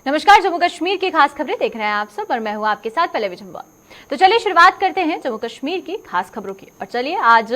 नमस्कार, जम्मू कश्मीर की खास खबरें देख रहे हैं आप सब और मैं हूं आपके साथ पल्लवी जम्वाल। तो चलिए शुरुआत करते हैं जम्मू कश्मीर की खास खबरों की। और चलिए आज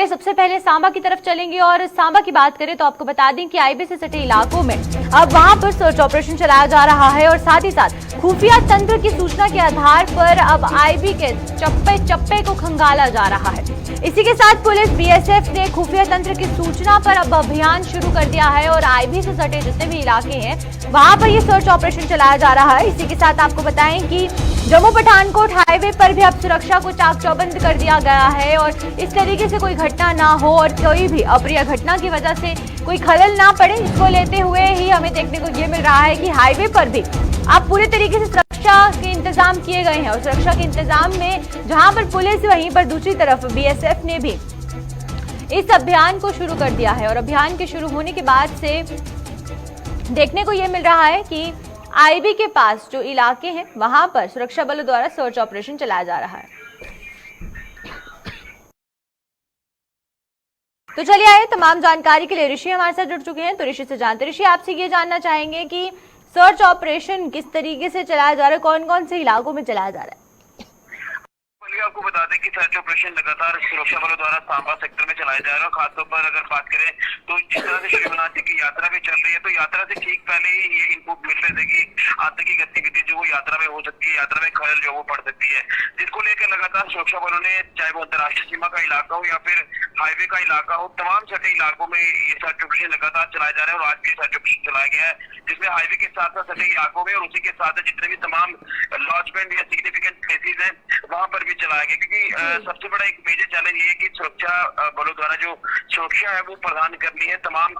सबसे पहले सांबा की तरफ चलेंगे और सांबा की बात करें तो आपको बता दें कि आईबी से सटे इलाकों में अब वहां पर सर्च ऑपरेशन चलाया जा रहा है और साथ ही साथ खुफिया तंत्र की सूचना के आधार पर अब आईबी के चप्पे चप्पे को खंगाला जा रहा है। इसी के साथ पुलिस बीएसएफ ने खुफिया तंत्र की सूचना पर अब अभियान शुरू कर दिया है और आईबी से सटे जितने भी इलाके हैं वहां पर ये सर्च ऑपरेशन चलाया जा रहा है। इसी के साथ आपको बताएं कि जम्मू पठानकोट हाईवे पर भी अब सुरक्षा को चाक चौबंद कर दिया गया है और इस तरीके से कोई घटना ना हो और कोई भी अप्रिय घटना की वजह से कोई खलल ना पड़े, इसको लेते हुए ही हमें देखने को ये मिल रहा है कि हाईवे पर भी अब पूरे तरीके से सुरक्षा के इंतजाम किए गए हैं। और सुरक्षा के इंतजाम में जहां पर पुलिस, वहीं पर दूसरी तरफ बीएसएफ ने भी इस अभियान को शुरू कर दिया है। और अभियान के शुरू होने के बाद से देखने को ये मिल रहा है कि आईबी के पास जो इलाके हैं वहां पर सुरक्षा बलों द्वारा सर्च ऑपरेशन चलाया जा रहा है। तो चलिए आइए तमाम जानकारी के लिए ऋषि हमारे साथ जुड़ चुके हैं, तो ऋषि से जानते। ऋषि, आपसे ये जानना चाहेंगे कि सर्च ऑपरेशन किस तरीके से चलाया जा रहा है, कौन कौन से इलाकों में चलाया जा रहा है? आपको बता दें कि सर्च ऑपरेशन लगातार सुरक्षा बलों द्वारा सांबा सेक्टर में चलाया जा रहा है। खासतौर पर अगर बात करें तो जिस तरह से श्री अमरनाथ जी की यात्रा भी चल रही है, तो यात्रा से ठीक पहले ही ये इनपुट मिल रहे थे कि आतंकी गतिविधि जो वो यात्रा में हो सकती है, यात्रा में खलल जो वो पड़ सकती है, जिसको लेकर लगातार सुरक्षा बलों ने, चाहे वो अंतर्राष्ट्रीय सीमा का इलाका हो या फिर हाईवे का इलाका हो, तमाम सटे इलाकों में ये सर्च ऑपरेशन लगातार चलाया जा रहा है। और आज भी सर्च ऑपरेशन चलाया गया है, जिसमें हाईवे के साथ साथ सटे इलाकों में और उसी के साथ जितने भी तमाम लॉन्चमेंट या सिग्निफिकेंट प्लेसेज हैं वहां पर भी चलाया गया। क्योंकि सबसे बड़ा एक मेजर चैलेंज ये है कि सुरक्षा बलों द्वारा जो सुरक्षा है वो प्रदान करनी है तमाम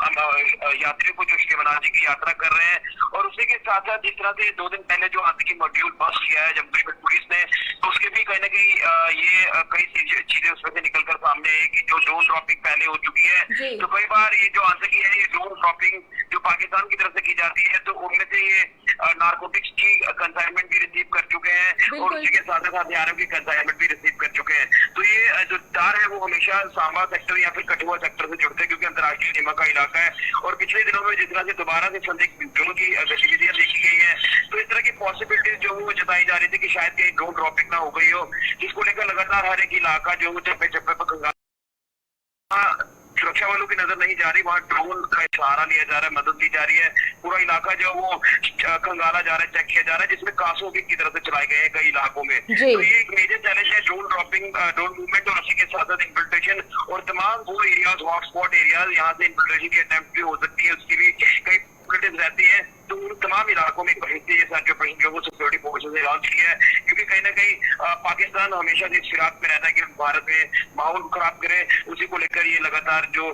यात्रियों को जो श्री अमरनाथ जी की यात्रा कर रहे हैं। और उसी के साथ साथ जिस तरह से 2 दिन पहले जो आतंकी मॉड्यूल बस्ट किया है जम्मू कश्मीर पुलिस ने, तो उसके भी कहीं ना कहीं ये कई चीजें उसमें से निकल कर सामने है कि जो ड्रोन ड्रॉपिंग पहले हो चुकी है, तो कई बार ये जो आतंकी है ये ड्रोन ड्रॉपिंग जो पाकिस्तान की तरफ से की जाती है, तो उनमें से ये नारकोटिक्स की कंसाइनमेंट भी रिसीव कर चुके हैं और उसी के साथ साथ हथियारों की कंसाइनमेंट भी रिसीव कर चुके हैं। तो ये जो तार है वो हमेशा सांबा सेक्टर या फिर कठुआ सेक्टर से जुड़ते हैं, क्योंकि अंतर्राष्ट्रीय सीमा का इलाका है। और पिछले दिनों में जिस तरह से दोबारा से संदिग्ध ड्रोन की गतिविधियां देखी गई है, तो इस तरह की पॉसिबिलिटी जो वो जताई जा रही थी कि शायद कहीं ड्रोन ड्रॉपिंग ना हो गई हो, जिसको लेकर लगातार हर एक इलाका जो चप्पे चप्पे पर सुरक्षा वालों की नजर नहीं जा रही, वहाँ ड्रोन का सहारा लिया जा रहा है, मदद दी जा रही है। पूरा इलाका जो वो खंगाला जा रहा है, चेक किया जा रहा है, जिसमें कासों की तरफ से चलाए गए हैं कई इलाकों में। तो ये एक मेजर चैलेंज है, ड्रोन ड्रॉपिंग, ड्रोन मूवमेंट और उसी के साथ साथ इन्फिल्ट्रेशन और तमाम वो एरियाज, हॉटस्पॉट एरियाज, यहाँ से इन्फिल्ट्रेशन की अटेम्प्ट भी हो सकती है, उसकी भी कई पॉसिबिलिटीज रहती है। तो उन तमाम इलाकों में ये सर्च ऑपरेशन जो वो सिक्योरिटी फोर्सेज ने लॉन्च किया है, क्योंकि कहीं ना कहीं पाकिस्तान हमेशा जिस फिराक में रहता है कि भारत में माहौल खराब करे, उसी को लेकर ये लगातार जो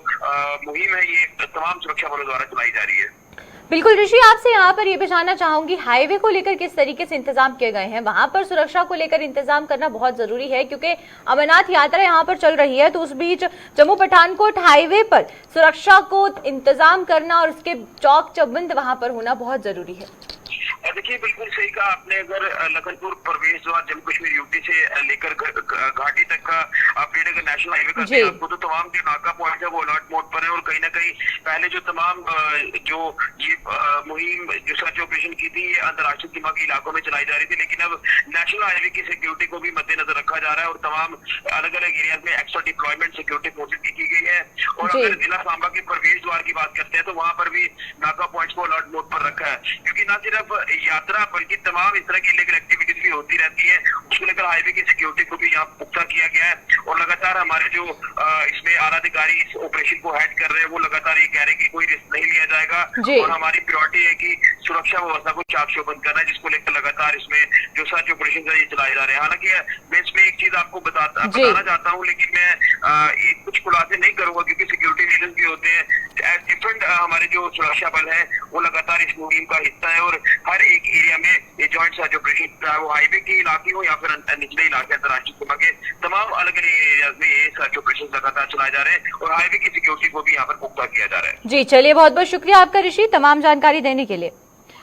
मुहिम है ये तमाम सुरक्षा बलों द्वारा चलाई जा रही है। बिल्कुल ऋषि, आपसे यहाँ पर ये भी जानना चाहूंगी, हाईवे को लेकर किस तरीके से इंतजाम किए गए हैं? वहां पर सुरक्षा को लेकर इंतजाम करना बहुत जरूरी है क्योंकि अमरनाथ यात्रा यहाँ पर चल रही है, तो उस बीच जम्मू पठानकोट हाईवे पर सुरक्षा को इंतजाम करना और उसके चौक चौबंद वहां पर होना बहुत जरूरी है। देखिए, बिल्कुल सही कहा आपने। अगर लखनपुर प्रवेश द्वार जम्मू कश्मीर यूटी से लेकर घाटी तक का अपडेट अगर नेशनल हाईवे का दें आपको, तो तमाम जो नाका पॉइंट है वो अलर्ट मोड पर है। और कहीं ना कहीं पहले जो तमाम जो ये मुहिम जो सर्च ऑपरेशन की थी ये अंतर्राष्ट्रीय सीमा के इलाकों में चलाई जा रही थी, लेकिन अब नेशनल हाईवे की सिक्योरिटी को भी मद्देनजर रखा जा रहा है और तमाम अलग अलग एरियाज में एक्स्ट्रा डिप्लॉयमेंट सिक्योरिटी फोर्सेज की गई है। और अगर जिला सांबा के प्रवेश द्वार की बात करते हैं तो वहां पर भी नाका पॉइंट को अलर्ट मोड पर रखा है, क्योंकि न सिर्फ यात्रा बल्कि तमाम इस तरह की इलीगल एक्टिविटीज भी होती रहती है। उसको लेकर हाईवे की सिक्योरिटी को भी यहाँ पुख्ता किया गया है। और लगातार हमारे जो इसमें आला अधिकारी इस ऑपरेशन को हेड कर रहे हैं वो लगातार ये कह रहे हैं कि कोई रिस्क नहीं लिया जाएगा और हमारी प्रायोरिटी है कि सुरक्षा व्यवस्था को चाक चौबंद करना है, जिसको लेकर लगातार इसमें जो सर्च ऑपरेशन है ये चलाए जा रहे हैं। हालांकि मैं इसमें एक चीज आपको बताना चाहता हूँ, लेकिन मैं कुछ खुलासे नहीं करूंगा क्योंकि सिक्योरिटी रीजन भी होते हैं। डिफरेंट हमारे जो सुरक्षा बल है वो लगातार इस मुहिम का हिस्सा है और हर एक एरिया में ये जॉइंट सर्च ऑपरेशन, चाहे वो हाईवे के इलाके हो या फिर निचले इलाके अंतर्राष्ट्रीय सीमा के तमाम अलग अलग एरियाज में ये सर्च ऑपरेशन लगातार चलाए जा रहे हैं और हाईवे की सिक्योरिटी को भी यहाँ पर पुख्ता किया जा रहा है। जी चलिए, बहुत बहुत शुक्रिया आपका ऋषि तमाम जानकारी देने के लिए।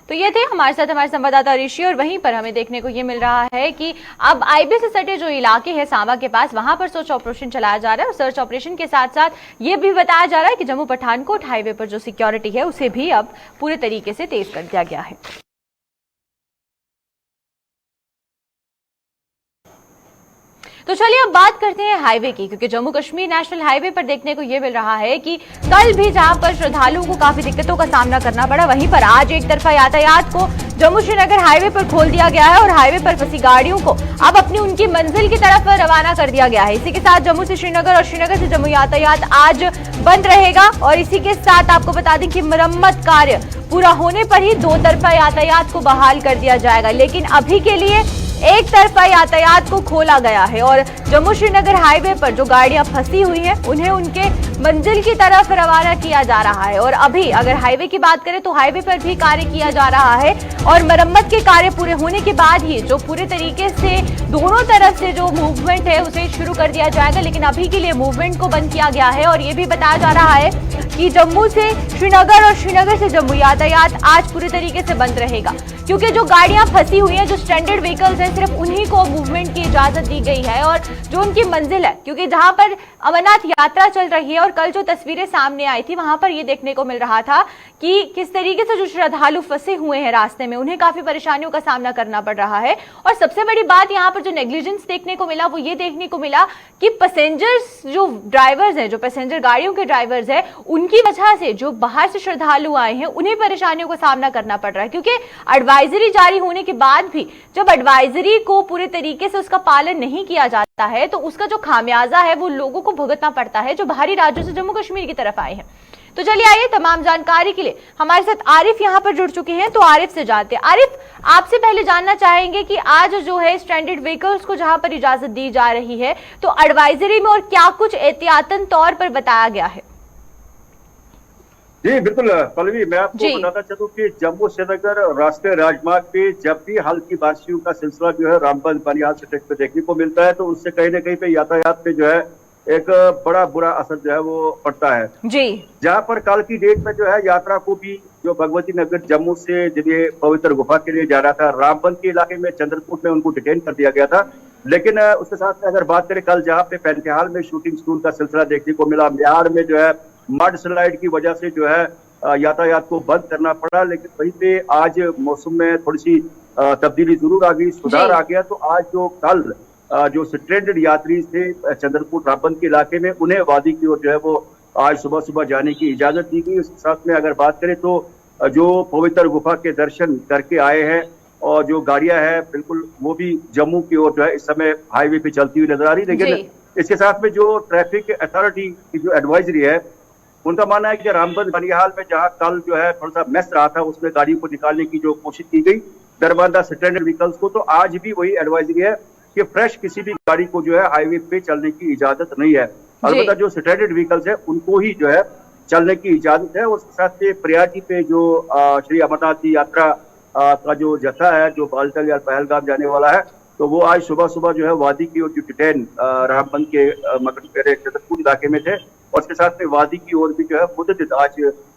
तो ये थे हमारे साथ हमारे संवाददाता ऋषि। और वहीं पर हमें देखने को ये मिल रहा है कि अब आईबी से सटे जो इलाके हैं सांबा के पास, वहां पर सर्च ऑपरेशन चलाया जा रहा है और सर्च ऑपरेशन के साथ साथ ये भी बताया जा रहा है कि जम्मू पठानकोट हाईवे पर जो सिक्योरिटी है उसे भी अब पूरे तरीके से तेज कर दिया गया है। तो चलिए अब बात करते हैं हाईवे की, क्योंकि जम्मू कश्मीर नेशनल हाईवे पर देखने को यह मिल रहा है कि कल भी जहां पर श्रद्धालुओं को काफी दिक्कतों का सामना करना पड़ा, वहीं पर आज एक तरफा यातायात को जम्मू श्रीनगर हाईवे पर खोल दिया गया है और हाईवे पर फंसी गाड़ियों को अब अपनी उनकी मंजिल की तरफ रवाना कर दिया गया है। इसी के साथ जम्मू से श्रीनगर और श्रीनगर से जम्मू यातायात आज बंद रहेगा और इसी के साथ आपको बता दें कि मरम्मत कार्य पूरा होने पर ही दो तरफा यातायात को बहाल कर दिया जाएगा, लेकिन अभी के लिए एक तरफा यातायात को खोला गया है और जम्मू श्रीनगर हाईवे पर जो गाड़ियां फंसी हुई हैं उन्हें उनके मंजिल की तरफ रवाना किया जा रहा है। और अभी अगर हाईवे की बात करें तो हाईवे पर भी कार्य किया जा रहा है और मरम्मत के कार्य पूरे होने के बाद ही जो पूरे तरीके से दोनों तरफ से जो मूवमेंट है उसे शुरू कर दिया जाएगा, लेकिन अभी के लिए मूवमेंट को बंद किया गया है। और ये भी बताया जा रहा है कि जम्मू से श्रीनगर और श्रीनगर से जम्मू यातायात आज पूरी तरीके से बंद रहेगा, क्योंकि जो गाड़ियां फंसी हुई हैं, जो स्टैंडर्ड व्हीकल्स हैं, सिर्फ उन्हीं को मूवमेंट की इजाजत दी गई है। और जो उनकी मंजिल है, क्योंकि जहां पर अमरनाथ यात्रा चल रही है और कल जो तस्वीरें सामने आई थी वहां पर ये देखने को मिल रहा था कि किस तरीके से जो श्रद्धालु फंसे हुए हैं रास्ते में, उन्हें काफी परेशानियों का सामना करना पड़ रहा है। और सबसे बड़ी बात यहाँ पर जो नेग्लिजेंस देखने को मिला वो ये देखने को मिला कि पैसेंजर्स जो ड्राइवर्स हैं, जो पैसेंजर गाड़ियों के ड्राइवर्स हैं, उनकी वजह से जो बाहर से श्रद्धालु आए हैं उन्हें परेशानियों का सामना करना पड़ रहा है, क्योंकि एडवाइजरी जारी होने के बाद भी जब एडवाइजरी को पूरे तरीके से उसका पालन नहीं किया जाता है तो उसका जो खामियाजा है वो लोगों को भुगतना पड़ता है जो बाहरी राज्यों से जम्मू कश्मीर की तरफ आए हैं। तो चलिए आइए तमाम जानकारी के लिए हमारे साथ आरिफ यहां पर जुड़ चुके हैं, तो आरिफ से जानते हैं। आरिफ, आपसे पहले जानना चाहेंगे कि आज जो है स्टैंडर्ड व्हीकल्स को जहां पर इजाजत दी जा रही है तो एडवाइजरी में और क्या कुछ एहतियातन तौर पर बताया गया है? जी बिल्कुल पल्लवी, मैं आपको बताना चाहूँ कि जम्मू श्रीनगर राष्ट्रीय राजमार्ग पे जब भी हल्की बारिशों का सिलसिला जो है रामबन बनिहाल स्ट्रेच पे देखने को मिलता है तो उससे कहीं ना कहीं पे यातायात पे जो है एक बड़ा बुरा असर जो है वो पड़ता है जी। जहाँ पर कल की डेट में जो है यात्रा को भी जो भगवती नगर जम्मू से जब ये पवित्र गुफा के लिए जा रहा था, रामबन के इलाके में चंद्रपुर में उनको डिटेन कर दिया गया था। लेकिन उसके साथ में अगर बात करें कल जहाँ पे पैंतिहाल में शूटिंग स्कूल का सिलसिला देखने को मिला, बिहार में जो है मड स्लाइड की वजह से जो है यातायात को बंद करना पड़ा, लेकिन वहीं पे आज मौसम में थोड़ी सी तब्दीली जरूर आ गई, सुधार आ गया। तो आज जो कल जो स्ट्रेंडेड यात्री थे चंद्रपुर रामबन के इलाके में, उन्हें वादी की ओर जो है वो आज सुबह सुबह जाने की इजाजत दी गई। उसके साथ में अगर बात करें तो जो पवित्र गुफा के दर्शन करके आए हैं और जो गाड़ियां हैं बिल्कुल वो भी जम्मू की ओर जो है इस समय हाईवे पे चलती हुई नजर आ रही। लेकिन इसके साथ में जो ट्रैफिक अथॉरिटी की जो एडवाइजरी है, उनका मानना है कि रामबन बनिहाल में जहां कल जो है थोड़ा सा मेस रहा था उसमें गाड़ियों को निकालने की जो कोशिश की गई दरबंदा स्टैंडर्ड व्हीकल्स को, तो आज भी वही एडवाइजरी है कि फ्रेश किसी भी गाड़ी को जो है हाईवे पे चलने की इजाजत नहीं है। अलबत्ता जो स्टैंडर्ड व्हीकल्स है उनको ही जो है चलने की इजाजत है। उसके साथ में प्रयाग पे जो श्री अमरनाथ जी यात्रा का जो जत्था है जो बालतल या पहलगाम जाने वाला है, तो वो आज सुबह सुबह जो है वादी की ओर जो डिटेन रामबन के चंद्रपुर इलाके में थे और उसके साथ में वादी की ओर भी जो है मुद्दत आज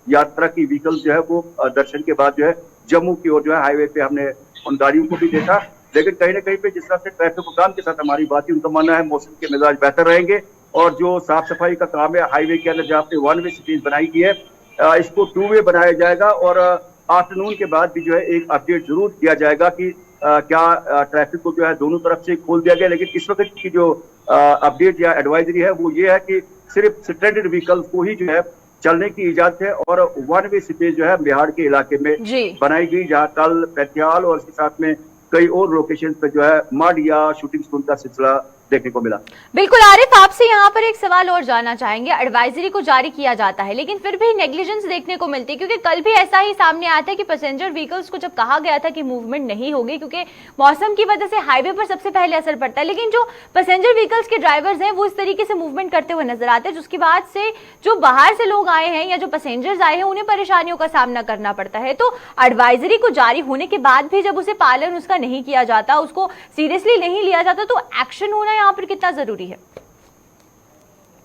यात्रा की व्हीकल जो है वो दर्शन के बाद जो है जम्मू की ओर जो है हाईवे पे हमने उन गाड़ियों को भी देखा। लेकिन कहीं ना कहीं पे जिस तरह से ट्रैफिक हुकाम के साथ हमारी बात है, उनका मानना है मौसम के मिजाज बेहतर रहेंगे और जो साफ सफाई का काम है हाईवे के अंदर जहाँ पे वन वे सिटीज बनाई गई है इसको टू वे बनाया जाएगा और आफ्टरनून के बाद भी जो है एक अपडेट जरूर दिया जाएगा कि क्या ट्रैफिक को जो है दोनों तरफ से खोल दिया गया। लेकिन इस वक्त की जो अपडेट या एडवाइजरी है वो ये है कि सिर्फ स्टैंडर्ड व्हीकल्स को ही जो है चलने की इजाजत है और वन वे सिटीज जो है बिहार के इलाके में बनाई गई, जहाँ कल पैंतिहाल और इसके साथ में कई और लोकेशन पे जो है मड या शूटिंग स्कूल का सिलसिला देखने को मिला। बिल्कुल आरिफ, आपसे यहाँ पर एक सवाल और जानना चाहेंगे। एडवाइजरी को जारी किया जाता है लेकिन फिर भी नेग्लिजेंस देखने को मिलती है, क्योंकि कल भी ऐसा ही सामने आया था कि पैसेंजर व्हीकल्स को जब कहा गया था कि मूवमेंट नहीं होगी क्योंकि मौसम की वजह से हाईवे पर सबसे पहले असर पड़ता है, लेकिन जो पैसेंजर व्हीकल्स के ड्राइवर्स हैं वो इस तरीके से मूवमेंट करते हुए नजर आते हैं, जिसकी बाद से जो बाहर से लोग आए हैं या जो पैसेंजर्स आए हैं उन्हें परेशानियों का सामना करना पड़ता है। तो एडवाइजरी को जारी होने के बाद भी जब उसे पालन उसका नहीं किया जाता, उसको सीरियसली नहीं लिया जाता, तो एक्शन होना यहाँ पर कितना जरूरी है?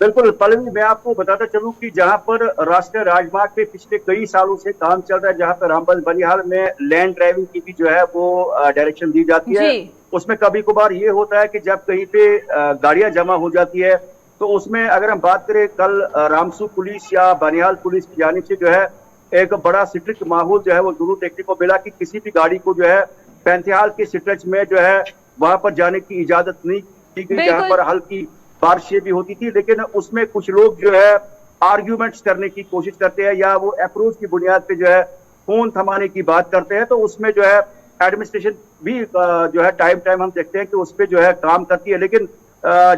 बिल्कुल पल्लवी, मैं आपको बताता चलूं कि जहां पर राष्ट्रीय राजमार्ग पे पिछले कई सालों से काम चल रहा है, जहां पर रामबन बनिहाल में लैंड ड्राइविंग की भी जो है वो डायरेक्शन दी जाती है, उसमें कभी कभार ये होता है कि जब कहीं पे गाड़ियां जमा हो जाती है तो उसमें अगर हम बात करें कल रामसू पुलिस या बनिहाल पुलिस की जानिब से जो है एक बड़ा स्ट्रिक्ट माहौल जो है वो जरूर देखने को मिला कि किसी भी गाड़ी को जो है पैंतिहाल के स्ट्रेच में जो है वहां पर जाने की इजाजत नहीं की गई, जहां पर हल्की बारिशें भी होती थी, लेकिन उसमें कुछ लोग जो है आर्ग्यूमेंट्स करने की कोशिश करते हैं या वो अप्रोच की बुनियाद पे जो है फोन थमाने की बात करते हैं, तो उसमें जो है एडमिनिस्ट्रेशन भी जो है टाइम हम देखते हैं कि उस पर जो है काम करती है। लेकिन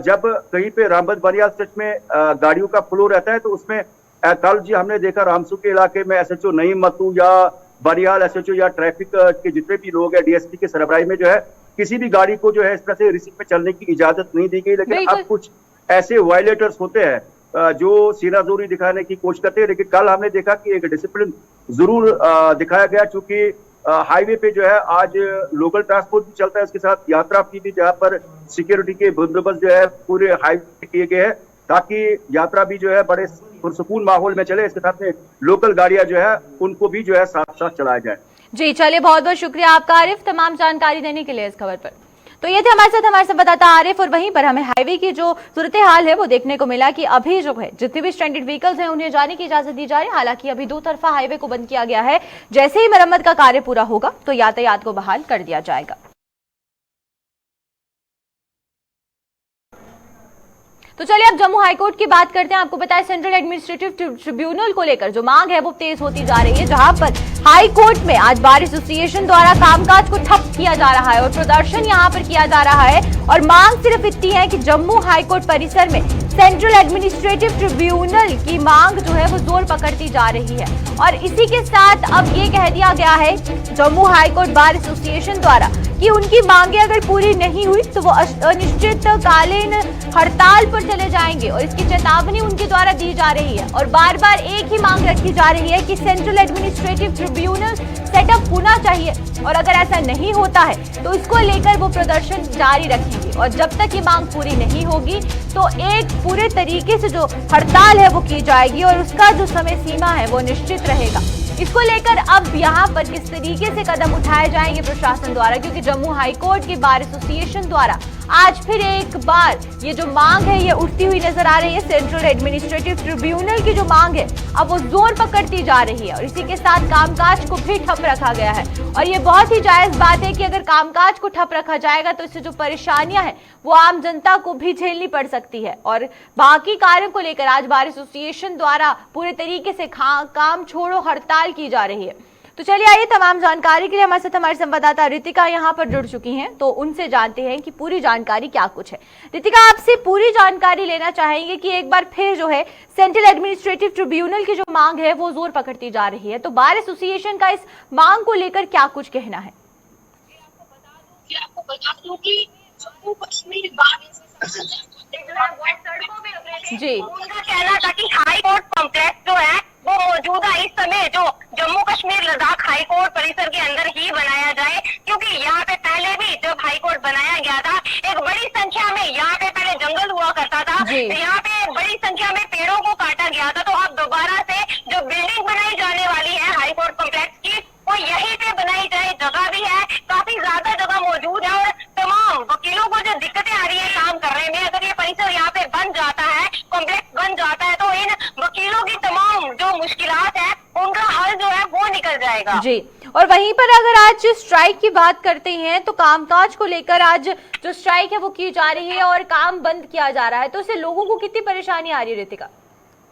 जब कहीं पे रामबन बनियाल स्ट्रेच में गाड़ियों का फ्लो रहता है, तो उसमें कल जी हमने देखा रामसू के इलाके में एसएचओ नईम मतू या बनियाल एसएचओ या ट्रैफिक के जितने भी लोग हैं डीएसपी के सरबराही में जो है किसी भी गाड़ी को जो है इस तरह से रिसिप्ट में चलने की इजाजत नहीं दी गई। लेकिन अब कुछ ऐसे वायलेटर्स होते हैं जो सीनाजोरी दिखाने की कोशिश करते हैं। लेकिन कल हमने देखा कि एक डिसिप्लिन जरूर दिखाया गया, चूंकि हाईवे पे जो है आज लोकल ट्रांसपोर्ट भी चलता है, उसके साथ यात्रा की भी, जहां पर सिक्योरिटी के बंदोबस्त जो है पूरे हाईवे किए गए हैं ताकि यात्रा भी जो है बड़े पुरसुकून माहौल में चले। इसके साथ में लोकल गाड़ियां जो है उनको भी जो है साथ साथ चलाया जाए। जी चलिए, बहुत बहुत शुक्रिया आपका आरिफ तमाम जानकारी देने के लिए इस खबर पर। तो ये थे हमारे साथ बताता आरिफ। और वहीं पर हमें हाईवे की जो सूरत हाल है वो देखने को मिला कि अभी जो है जितने भी स्ट्रैंडेड व्हीकल्स हैं उन्हें जाने की इजाजत दी जा रही है। हालांकि अभी दो तरफा हाईवे को बंद किया गया है, जैसे ही मरम्मत का कार्य पूरा होगा तो यातायात को बहाल कर दिया जाएगा। तो चलिए अब जम्मू हाईकोर्ट की बात करते हैं। आपको बताया सेंट्रल एडमिनिस्ट्रेटिव ट्रिब्यूनल को लेकर जो मांग है वो तेज होती जा रही है, जहां पर हाईकोर्ट में आज बार एसोसिएशन द्वारा कामकाज को ठप किया जा रहा है और प्रदर्शन यहां पर किया जा रहा है। और मांग सिर्फ इतनी है कि जम्मू हाईकोर्ट परिसर में सेंट्रल एडमिनिस्ट्रेटिव ट्रिब्यूनल की मांग जो है वो जोर पकड़ती जा रही है। और इसी के साथ अब ये कह दिया गया है जम्मू हाईकोर्ट बार एसोसिएशन द्वारा कि उनकी मांगे अगर पूरी नहीं हुई तो वो अनिश्चितकालीन हड़ताल पर चले जाएंगे और इसकी चेतावनी उनके द्वारा दी जा रही है। और बार बार एक ही मांग रखी जा रही है कि सेंट्रल एडमिनिस्ट्रेटिव ट्रिब्यूनल सेटअप होना चाहिए और अगर ऐसा नहीं होता है तो इसको लेकर वो प्रदर्शन जारी रखेंगे। और जब तक ये मांग पूरी नहीं होगी तो एक पूरे तरीके से जो हड़ताल है वो की जाएगी और उसका जो समय सीमा है वो निश्चित रहेगा। इसको लेकर अब यहाँ पर किस तरीके से कदम उठाए जाएंगे प्रशासन द्वारा, क्योंकि जम्मू हाईकोर्ट की बार एसोसिएशन द्वारा आज फिर एक बार ये जो मांग है ये उठती हुई नजर आ रही है। सेंट्रल एडमिनिस्ट्रेटिव ट्रिब्यूनल की जो मांग है अब वो जोर पकड़ती जा रही है और इसी के साथ कामकाज को भी ठप रखा गया है। और ये बहुत ही जायज बात है कि अगर कामकाज को ठप रखा जाएगा तो इससे जो परेशानियां हैं वो आम जनता को भी झेलनी पड़ सकती है। और बाकी कार्यों को लेकर आज बार एसोसिएशन द्वारा पूरे तरीके से काम छोड़ो हड़ताल की जा रही है। तो चलिए आइए तमाम जानकारी के लिए हमारे साथ हमारे संवाददाता रितिका यहाँ पर जुड़ चुकी हैं, तो उनसे जानते हैं कि पूरी जानकारी क्या कुछ है। रितिका, आपसे पूरी जानकारी लेना चाहेंगे कि एक बार फिर जो है सेंट्रल एडमिनिस्ट्रेटिव ट्रिब्यूनल की जो मांग है वो जोर पकड़ती जा रही है, तो बार एसोसिएशन का इस मांग को लेकर क्या कुछ कहना है? आपको बता दूं कि जम्मू कश्मीर बार जी, उनका कहना था कि हाई कोर्ट कॉम्प्लेक्स जो है वो मौजूदा इस समय जो जम्मू कश्मीर लद्दाख हाई कोर्ट परिसर के अंदर ही बनाया जाए, क्योंकि यहाँ पे पहले भी जब हाई कोर्ट बनाया गया था एक बड़ी संख्या में यहाँ पे पहले जंगल हुआ करता था, यहाँ पे बड़ी संख्या में पेड़ों को काटा गया था। तो अब दोबारा से जो बिल्डिंग बनाई जाने वाली है हाई कोर्ट कॉम्प्लेक्स की वो यहीं पे बनाई जाए। जगह भी है, काफी ज्यादा जगह मौजूद है और तमाम वकीलों को जो दिक्कतें आ रही है काम करने में, अगर ये परिसर यहाँ पे बन जाता है, कॉम्प्लेक्स बन जाता है तो इन वकीलों की तमाम जो मुश्किलात है उनका हल जो है वो निकल जाएगा। जी, और वहीं पर अगर आज स्ट्राइक की बात करते हैं तो कामकाज को लेकर आज जो स्ट्राइक है वो की जा रही है और काम बंद किया जा रहा है, तो इससे लोगों को कितनी परेशानी आ रही है रितिका?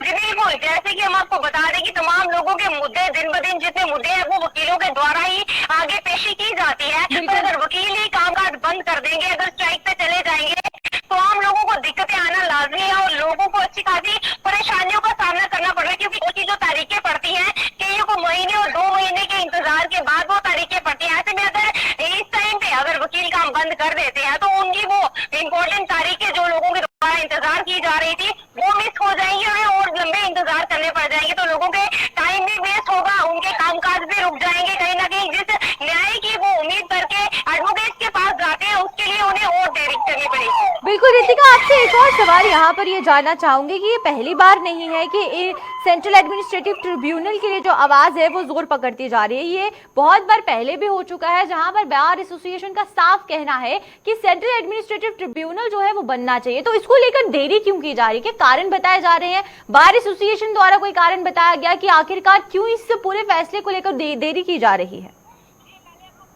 जी बिल्कुल, जैसे कि हम आपको बता दें कि तमाम लोगों के मुद्दे दिन ब दिन जितने मुद्दे हैं वो वकीलों के द्वारा ही आगे पेशी की जाती है। पर अगर वकील ही कामकाज बंद कर देंगे, अगर स्ट्राइक पे चले जाएंगे तो आम लोगों को दिक्कतें आना लाजमी है और लोगों को अच्छी खासी परेशानियों का सामना करना पड़ रहा है, क्योंकि उसकी जो तारीखें पड़ती हैं कईयों को महीने और 2 महीने के इंतजार के बाद वो तारीखें पड़ती है। ऐसे में अगर इस टाइम पे अगर वकील काम बंद कर देते हैं तो उनकी वो इम्पोर्टेंट तारीखें जो लोगों के द्वारा इंतजार की जा रही थी वो मिस हो जाएंगी और लंबे इंतजार करने पड़ जाएंगे। तो लोगों के टाइम भी वेस्ट होगा, उनके कामकाज भी रुक जाएंगे। कहीं ना कहीं जिस न्याय की वो उम्मीद करके एडवोकेट के पास जाते हैं उसके लिए उन्हें और देरी करनी पड़ेगी। बिल्कुल रितिका, आपसे एक और सवाल यहाँ पर ये जानना चाहूंगी कि ये पहली बार नहीं है कि सेंट्रल एडमिनिस्ट्रेटिव ट्रिब्यूनल के लिए जो आवाज है वो जोर पकड़ती जा रही है। ये बहुत बार पहले भी हो चुका है, जहां पर बार एसोसिएशन का साफ कहना है कि सेंट्रल एडमिनिस्ट्रेटिव ट्रिब्यूनल जो है वो बनना चाहिए, तो इसको लेकर देरी क्यों की जा रही है? कारण बताए जा रहे हैं बार एसोसिएशन द्वारा, कोई कारण बताया गया कि आखिरकार क्यों इस पूरे फैसले को लेकर देरी की जा रही है?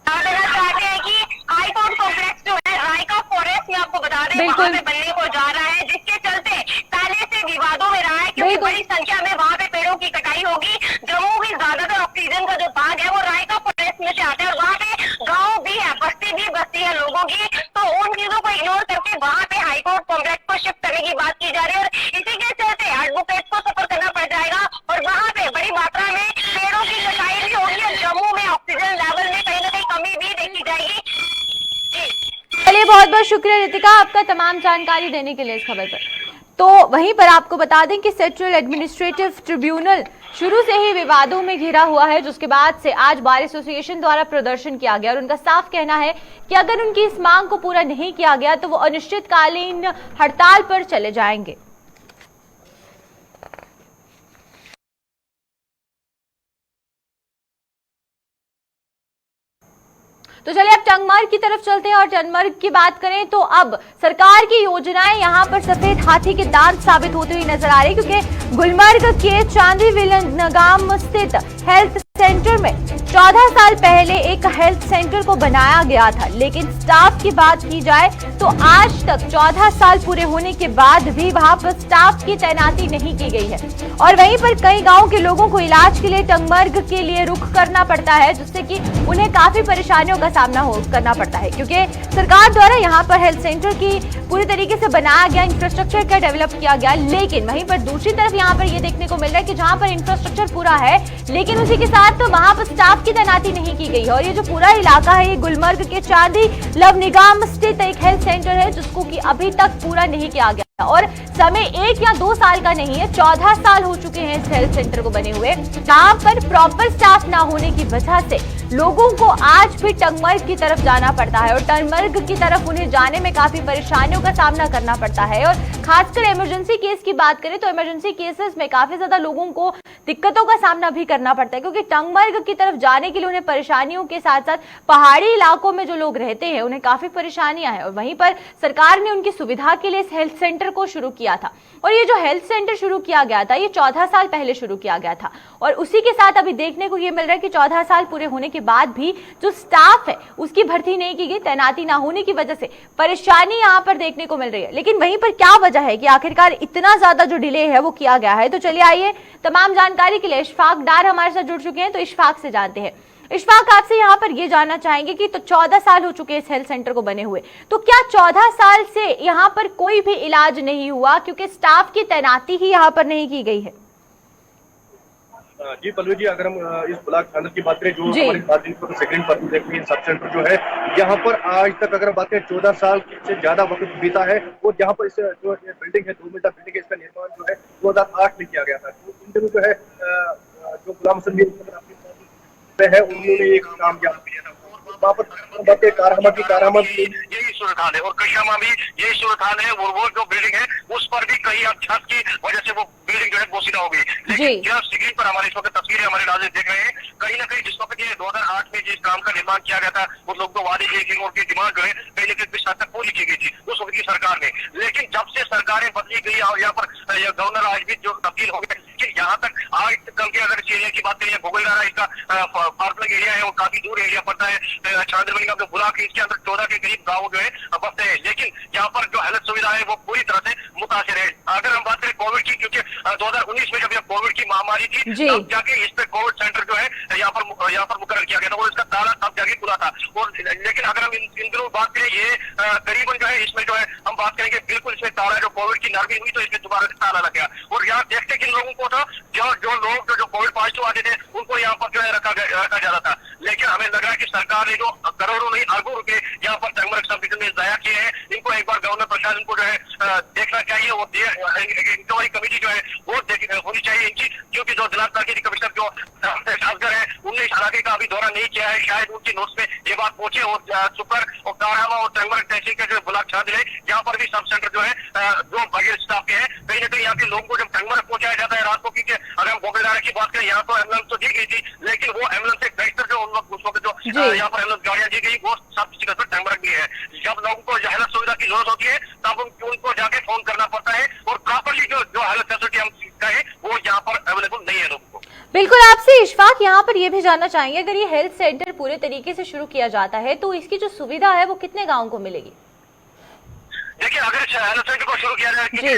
चाहते हैं कि हाई कोर्ट कॉम्प्लेक्स जो है रायका फॉरेस्ट में आपको बता दें वहाँ पे बनने को जा रहा है, जिसके चलते पहले से विवादों में रहा है क्योंकि बड़ी संख्या में वहाँ पे पेड़ों की कटाई होगी। जम्मू की ज्यादातर ऑक्सीजन का जो भाग है वो रायका फॉरेस्ट में से आता है और वहाँ पे गाँव भी है, बस्ती है लोगों की, तो उन चीजों को इग्नोर करके वहाँ पे हाईकोर्ट कॉम्प्लेक्स को शिफ्ट करने की बात की जा रही है और इसी के चलते एडवोकेट को सफर करना पड़ जाएगा और वहाँ पे बड़ी मात्रा में पेड़ों की कटाई भी होगी और जम्मू में ऑक्सीजन लेवल में कहीं ना कहीं कमी भी देखी जाएगी। चलिए, बहुत बहुत शुक्रिया रितिका आपका तमाम जानकारी देने के लिए इस खबर पर। तो वहीं पर आपको बता दें कि सेंट्रल एडमिनिस्ट्रेटिव ट्रिब्यूनल शुरू से ही विवादों में घिरा हुआ है, जिसके बाद से आज बार एसोसिएशन द्वारा प्रदर्शन किया गया और उनका साफ कहना है कि अगर उनकी इस मांग को पूरा नहीं किया गया तो वो अनिश्चितकालीन हड़ताल पर चले जाएंगे। तो चलिए अब टंगमर्ग की तरफ चलते हैं और टंगमर्ग की बात करें तो अब सरकार की योजनाएं यहां पर सफेद हाथी के दांत साबित होती हुई नजर आ रही, क्योंकि गुलमर्ग के चांदी विलनगाम स्थित हेल्थ सेंटर में 14 साल पहले एक हेल्थ सेंटर को बनाया गया था, लेकिन स्टाफ की बात की जाए तो आज तक 14 साल पूरे होने के बाद भी वहां पर स्टाफ की तैनाती नहीं की गई है और वहीं पर कई गांव के लोगों को इलाज के लिए टंगमर्ग के लिए रुख करना पड़ता है, जिससे कि उन्हें काफी परेशानियों का सामना करना पड़ता है, क्योंकि सरकार द्वारा यहाँ पर हेल्थ सेंटर की पूरी तरीके से बनाया गया, इंफ्रास्ट्रक्चर का डेवलप किया गया, लेकिन वहीं पर दूसरी तरफ यहाँ पर ये देखने को मिल रहा है कि जहाँ पर इंफ्रास्ट्रक्चर पूरा है लेकिन उसी के साथ तो वहां पर स्टाफ की तैनाती नहीं की गई है और ये जो पूरा इलाका है ये गुलमर्ग के चांदी लवनिगाम स्थित एक हेल्थ सेंटर है जिसको कि अभी तक पूरा नहीं किया गया और समय 1 या 2 साल का नहीं है, 14 साल हो चुके हैं इस हेल्थ सेंटर को बने हुए, जहां पर प्रॉपर स्टाफ ना होने की वजह से लोगों को आज भी टंगमर्ग की तरफ जाना पड़ता है और टंगमर्ग की तरफ उन्हें जाने में काफी परेशानियों का सामना करना पड़ता है। और खासकर इमरजेंसी केस की बात करें तो इमरजेंसी केसेस में काफी ज्यादा लोगों को दिक्कतों का सामना भी करना पड़ता है, क्योंकि टंगमर्ग की तरफ जाने के लिए उन्हें परेशानियों के साथ साथ पहाड़ी इलाकों में जो लोग रहते हैं उन्हें काफी परेशानियां हैं और वहीं पर सरकार ने उनकी सुविधा के लिए इस हेल्थ सेंटर को शुरू किया था और ये जो हेल्थ सेंटर शुरू किया गया था ये 14 साल पहले शुरू किया गया था और उसी के साथ अभी देखने को ये मिल रहा है कि 14 साल पूरे होने के बाद भी जो स्टाफ है उसकी भर्ती नहीं की गई, तैनाती ना होने की वजह से परेशानी यहाँ पर देखने को मिल रही है। लेकिन वहीं पर क्या वजह है कि आखिरकार इतना ज्यादा जो डिले है वो किया गया है, तो चलिए आइए तमाम जानकारी के लिए इशफाक डार हमारे साथ जुड़ चुके हैं, तो इशफाक से जानते हैं। इशफाक, आपसे यहाँ पर ये जानना चाहेंगे कि तो 14 साल हो चुके इस हेल्थ सेंटर को बने हुए, तो क्या 14 साल से यहाँ पर कोई भी इलाज नहीं हुआ क्योंकि स्टाफ की तैनाती ही यहाँ पर नहीं की गई है? जी पल्लवी जी, अगर हम इस ब्लॉक छानर की बात करें जो हमारे सेकंड पर सब सेंटर जो है यहाँ पर आज तक अगर हम बात करें 14 साल से ज्यादा वक्त बीता है और यहाँ पर इस जो बिल्डिंग है 2 मंजिला बिल्डिंग है, इसका निर्माण जो है 2008 में किया गया था। तो इन दिनों जो है जो गुलाम है उन्होंने एक काम किया था वहाँ पर कारामा यही सूरत हाल है और कशियामा भी यही सूरत हाल है। वो जो बिल्डिंग है उस पर भी कहीं अब छत की वजह से वो बिल्डिंग जो है बोसीदा हो गई, लेकिन जब स्क्रीन पर हमारे इस वक्त तस्वीरें हमारे नाज़रीन देख रहे हैं, कहीं ना कहीं जिस वक्त ये 2008 में जिस काम का निर्माण किया गया था उस लोग तो वादे किए कि उनकी डिमांड जो है कहीं ना कहीं कुछ हद तक पूरी की गई थी उस वक्त की सरकार ने, लेकिन जब से सरकारें बदली गई और यहाँ पर गवर्नर आज भी जो तब्दील हो गए, यहाँ तक आज कल के अगर इस एरिया की बात करें भोगलदारा इसका फार्मलग एरिया है वो काफी दूर एरिया पड़ता है, चांदरमणि का जो ब्लॉक है इसके अंदर 14 के करीब गाँव जो है बसते हैं, लेकिन यहाँ पर जो हेल्थ सुविधा है वो पूरी तरह से मुतासिर है। अगर हम बात करें कोविड की, क्योंकि 2019 में जब यह कोविड की महामारी थी तब जाके इस पे कोविड सेंटर जो है यहाँ पर मुकर्रर किया गया था और इसका ताला तब जाके खुला था और लेकिन अगर हम इन दिनों बात करें ये करीबन जो है इसमें जो है हम बात करेंगे बिल्कुल इसमें ताला जो कोविड की नरमी हुई तो इसमें दोबारा ताला लग गया और यहाँ देखते किन लोगों को था जो लोग जो कोविड पॉजिटिव आते थे उनको यहाँ पर जो है रखा जा रहा था, लेकिन हमें लग रहा है कि सरकार ने जो करोड़ों नहीं अरबों रुपए यहाँ पर टंगमर्ग सब डिवीजन में जाया किए हैं, इनको एक बार गवर्नर प्रशासन को जो है देखना चाहिए और इंक्वायरी कमेटी जो है वो होनी चाहिए इनकी, क्योंकि जो जिला की कमिश्नर जो असगर है उनने इस इलाके का अभी दौरा नहीं किया है, शायद उनकी नोट्स में ये बात पहुंचे और सुपर और कारामा और टंगमर्ग तहसील के जो ब्लॉक छात्र है यहाँ पर भी सब सेंटर जो है जो बगैर स्टाफ के हैं, कहीं ना कहीं यहाँ के लोगों को जब टंगमर्ग पहुंचाया जाता है रात को, क्योंकि अगर हम बोगलदारा की बात करें यहाँ तो एम्बुलेंस तो दी गई थी, लेकिन वो एम्बुलेंस से बेहतर जो उस वक्त जो यहाँ पर एम्बुलेंस गाड़ियां दी गई वो सब जगह पर टंगमर्ग भी है। जब लोगों को हेल्थ सुविधा की जरूरत होती है तब उनको जाके फोन करना पड़ता है और प्रॉपरली जो हेल्थ फैसिलिटी हम कहें वो यहाँ पर अवेलेबल नहीं है लोगों को। बिल्कुल, आपसे इशफाक यहाँ पर ये भी जानना चाहेंगे, अगर ये हेल्थ सेंटर पूरे तरीके से शुरू किया जाता है तो इसकी जो सुविधा है वो कितने गाँव को मिलेगी? देखिए, अगर इस हेल्थ सेंटर को शुरू किया जाए, क्योंकि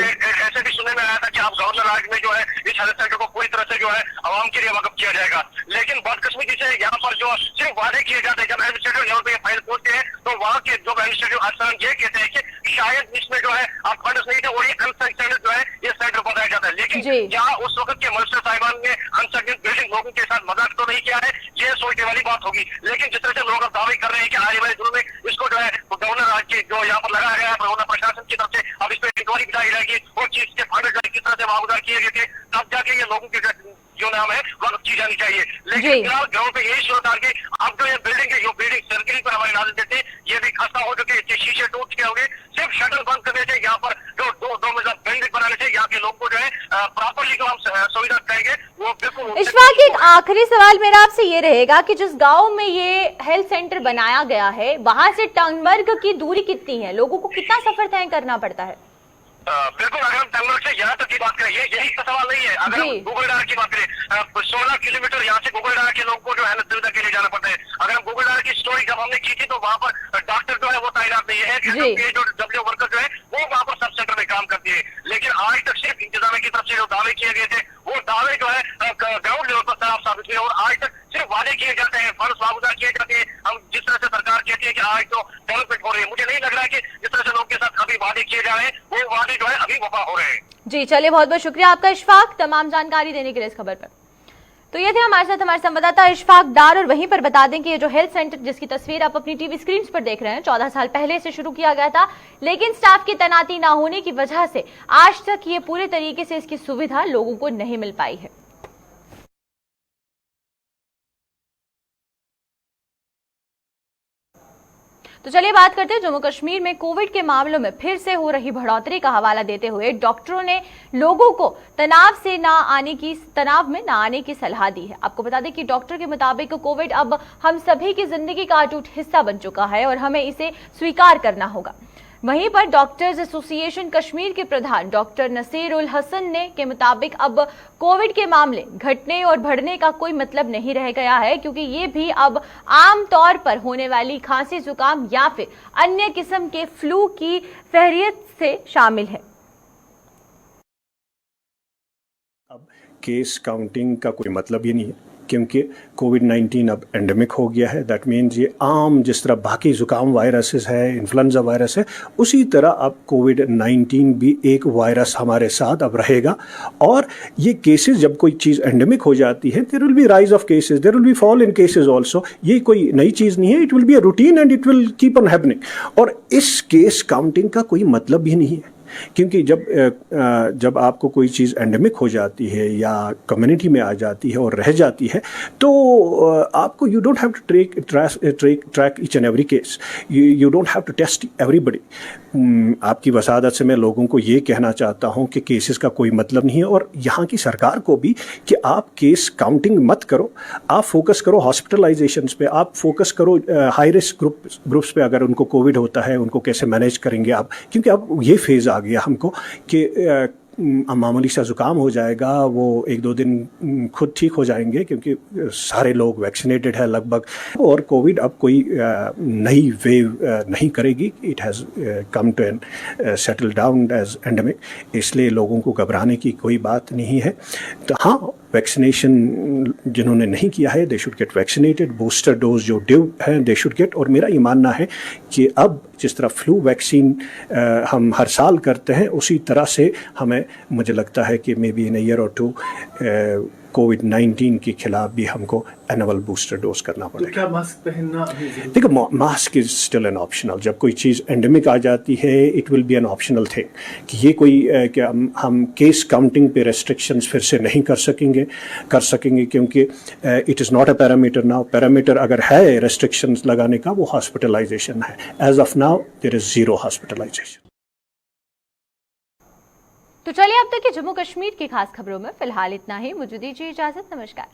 ऐसे भी सुनने में आया था कि आप गवर्नर राज में जो है इस हेल्थ सेंटर को पूरी तरह से जो है आवाम के लिए वक्फ किया जाएगा, लेकिन बदकिस्मती से यहाँ पर जो सिर्फ वादे किए जाते हैं। जब एडमिनिस्ट्रेटिव लेवल पे फाइल पहुंचते हैं तो वहाँ के जो एडमिनिस्ट्रेटिव अफसर ये कहते हैं कि शायद इसमें जो है आप फंड नहीं थे और ये अनसर्टेन जो है ये सेंटर बताया जाता है, लेकिन यहाँ उस वक्त के मिनिस्टर साहिबान ने अनसर्टेन बिल्डिंग लोगों के साथ मजाक तो नहीं किया है, ये सोचने वाली बात होगी। लेकिन जिस तरह से लोग अब दावे कर रहे हैं कि आने वाले दिनों में इसको जो है गवर्नर राज की जो यहाँ पर लगाया गया है प्रशासन की तरफ से अब इस पर इंक्वायरी बिठाई जाएगी और चीज के फंड किस तरह से वापस किए गए थे, तब जाके ये लोगों के जो नाम है वक्त की जानी चाहिए। लेकिन फिलहाल ग्राउंड पे यही सूरत आ गई। अब जो ये बिल्डिंग है, ये बिल्डिंग सर्किल पर हमारे नाजिर देते ये भी खस्ता हो चुके, इसके शीशे टूट चुके होंगे। सिर्फ शटर बंद करने से यहाँ पर जो दो मंजिला बिल्डिंग बनाने से यहाँ के लोगों को जो है प्रॉपरली जो हम सुविधा करेंगे वो बिल्कुल। इशफाक, एक आखिरी सवाल मेरा आपसे ये रहेगा कि जिस गांव में ये हेल्थ सेंटर बनाया गया है वहां से टंगमर्ग की दूरी कितनी है, लोगों को कितना सफर तय करना पड़ता है? बिल्कुल, अगर हम टंगमर्ग से यहाँ तक की बात करें, यही का सवाल नहीं है। अगर हम गुगलडार की बात करें, 16 किलोमीटर यहाँ से गुगलडार के लोगों को जो है ना सुविधा के लिए जाना पड़ता है। अगर हम गुगलडार की स्टोरी जब हमने की थी तो वहाँ पर डॉक्टर जो है वो तैनात नहीं है, जो डब्ल्यू वर्कर जो है वो वहाँ पर सब सेंटर में काम करती है। लेकिन आज तक सिर्फ इंतजामिया की तरफ से जो दावे किए गए थे वो दावे जो है ग्राउंड लेवल पर साफ साबित हुए और आज तक सिर्फ वादे किए जाते हैं, फंड वापस किए जाते हैं। हम जिस तरह से सरकार कहती है कि आज तो डेवलपमेंट हो रही है, मुझे नहीं लग रहा है कि जिस तरह से लोगों के साथ अभी वादे किए जा रहे हैं वो वादे जो है अभी वफा हो रहे हैं। जी चलिए, बहुत बहुत शुक्रिया आपका इशफाक, तमाम जानकारी देने के लिए इस खबर पर। तो ये थे हमारे साथ हमारे संवाददाता इशफाक डार। और वहीं पर बता दें कि ये जो हेल्थ सेंटर जिसकी तस्वीर आप अपनी टीवी स्क्रीन पर देख रहे हैं 14 साल पहले से शुरू किया गया था, लेकिन स्टाफ की तैनाती ना होने की वजह से आज तक ये पूरे तरीके से इसकी सुविधा लोगों को नहीं मिल पाई है। तो चलिए बात करते हैं जम्मू कश्मीर में कोविड के मामलों में फिर से हो रही बढ़ोतरी का हवाला देते हुए डॉक्टरों ने लोगों को तनाव में ना आने की सलाह दी है। आपको बता दें कि डॉक्टर के मुताबिक कोविड अब हम सभी की जिंदगी का अटूट हिस्सा बन चुका है और हमें इसे स्वीकार करना होगा। वहीं पर डॉक्टर्स एसोसिएशन कश्मीर के प्रधान डॉक्टर नसीरुल हसन ने के मुताबिक अब कोविड के मामले घटने और बढ़ने का कोई मतलब नहीं रह गया है, क्योंकि ये भी अब आम तौर पर होने वाली खांसी जुकाम या फिर अन्य किस्म के फ्लू की फहरियत से शामिल है। अब केस काउंटिंग का कोई मतलब ही नहीं है, क्योंकि कोविड-19 अब एंडेमिक हो गया है। दैट मीन्स ये आम जिस तरह बाकी जुकाम वायरसेस है, इन्फ्लुएंजा वायरस है, उसी तरह अब कोविड-19 भी एक वायरस हमारे साथ अब रहेगा। और ये केसेस जब कोई चीज़ एंडेमिक हो जाती है, there will be rise of cases, there will be fall in cases also. ये कोई नई चीज़ नहीं है, it will be a routine and it will keep on happening. और इस केस काउंटिंग का कोई मतलब भी नहीं है, क्योंकि जब आपको कोई चीज़ एंडेमिक हो जाती है या कम्युनिटी में आ जाती है और रह जाती है, तो आपको you don't have to track each and every case, you don't have to test everybody. आपकी वसादत से मैं लोगों को ये कहना चाहता हूँ कि केसेस का कोई मतलब नहीं है, और यहाँ की सरकार को भी कि आप केस काउंटिंग मत करो, आप फोकस करो हॉस्पिटलाइजेशंस पे, आप फोकस करो हाई रिस्क ग्रुप्स पे। अगर उनको कोविड होता है उनको कैसे मैनेज करेंगे आप, क्योंकि अब ये फेज़ आ गया हमको कि मामूली सा ज़ुकाम हो जाएगा, वो 1-2 दिन खुद ठीक हो जाएंगे, क्योंकि सारे लोग वैक्सीनेटेड है लगभग। और कोविड अब कोई नई वेव नहीं करेगी, it has come to an settle down as endemic, इसलिए लोगों को घबराने की कोई बात नहीं है। तो हाँ, वैक्सीनेशन जिन्होंने नहीं किया है they should get vaccinated, booster dose जो ड्यू है दे शुड गेट। और मेरा ये मानना है कि अब जिस तरह फ्लू वैक्सीन हम हर साल करते हैं, उसी तरह से हमें, मुझे लगता है कि may be in a year और 2 कोविड-19 के खिलाफ भी हमको एनुअल बूस्टर डोज करना पड़ेगा। तो क्या मास्क पहनना अभी देखो, mask is still an optional. जब कोई चीज़ एंडेमिक आ जाती है, it will B an optional thing. कि ये कोई कि हम केस काउंटिंग पे रेस्ट्रिक्शंस फिर से नहीं कर सकेंगे, क्योंकि it is not a parameter now. Parameter अगर है रेस्ट्रिक्शंस लगाने का, वो हॉस्पिटलाइजेशन है। As of now there is 0 hospitalisation. तो चलिए अब तक की जम्मू कश्मीर की खास खबरों में फिलहाल इतना ही। मुझे दीजिए इजाजत, नमस्कार।